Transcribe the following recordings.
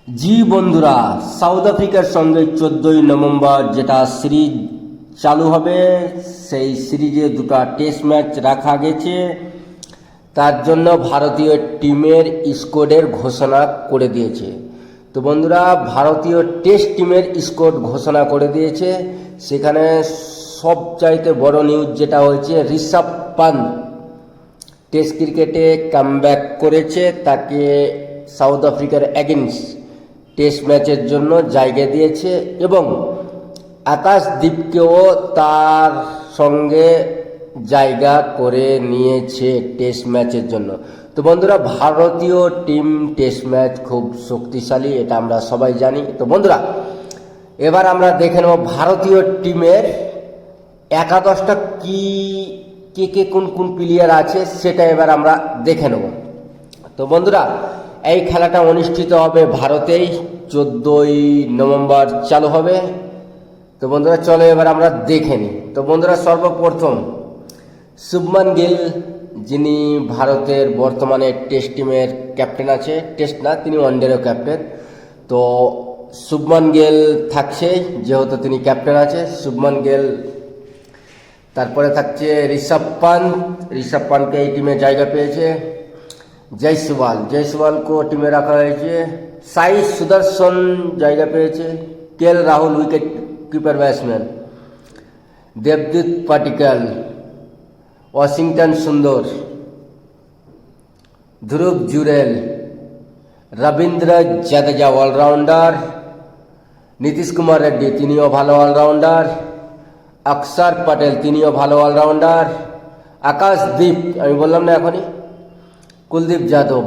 জি বন্ধুরা, সাউথ আফ্রিকার সঙ্গে 14ই নভেম্বর যেটা সিরিজ চালু হবে, সেই সিরিজে দুটো টেস্ট ম্যাচ রাখা গেছে। তার জন্য ভারতীয় টিমের স্কোয়াডের ঘোষণা করে দিয়েছে। তো বন্ধুরা, ভারতীয় টেস্ট টিমের স্কোয়াড ঘোষণা করে দিয়েছে। সেখানে সবচাইতে বড় নিউজ যেটা হয়েছে, ঋষভ পান্ত টেস্ট ক্রিকেটে কামব্যাক করেছে। তাকে সাউথ আফ্রিকার এগেইনস্ট টেস্ট ম্যাচের জন্য জায়গা দিয়েছে এবং আকাশদীপকেও তার সঙ্গে জায়গা করে নিয়েছে টেস্ট ম্যাচের জন্য। তো বন্ধুরা, ভারতীয় টিম টেস্ট ম্যাচ খুব শক্তিশালী, এটা আমরা সবাই জানি। তো বন্ধুরা, এবার আমরা দেখে নেব ভারতীয় টিমের একাদশটা কে কে কোন কোন প্লেয়ার আছে, সেটা এবার আমরা দেখে নেব। তো বন্ধুরা, এই খেলাটা অনুষ্ঠিত হবে ভারতেই, 14ই নভেম্বর চালু হবে। তো বন্ধুরা, চলো এবার আমরা দেখে নিই। তো বন্ধুরা, সর্বপ্রথম শুভমান গিল, যিনি ভারতের বর্তমানে টেস্ট টিমের ক্যাপ্টেন আছে, টেস্ট না, তিনি ওয়ানডেরও ক্যাপ্টেন। তো শুভমান গিল থাকছে, যেহেতু তিনি ক্যাপ্টেন আছে শুভমান গিল। তারপরে থাকছে ঋষভ পান্তকে এই টিমে জায়গা পেয়েছে। জয়সওয়ালকে টিমে রাখা হয়েছে। সাই সুদর্শন জায়গা পেয়েছে। KL Rahul wicket keeper batsman. দেবদূত পাটিকাল, ওয়াশিংটন সুন্দর, ধ্রুব জুরেল, রবীন্দ্র জাদেজা অলরাউন্ডার, নীতিশ কুমার রেড্ডি, তিনিও ভালো অলরাউন্ডার, অক্ষর পটেল, তিনিও ভালো অলরাউন্ডার, আকাশদীপ, আমি বললাম না এখনই, কুলদীপ যাদব,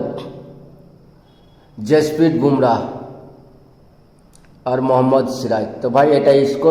জসপ্রীত বুমরাহ আর মোহাম্মদ সিরাজ। তো ভাই, এটাই স্কোর।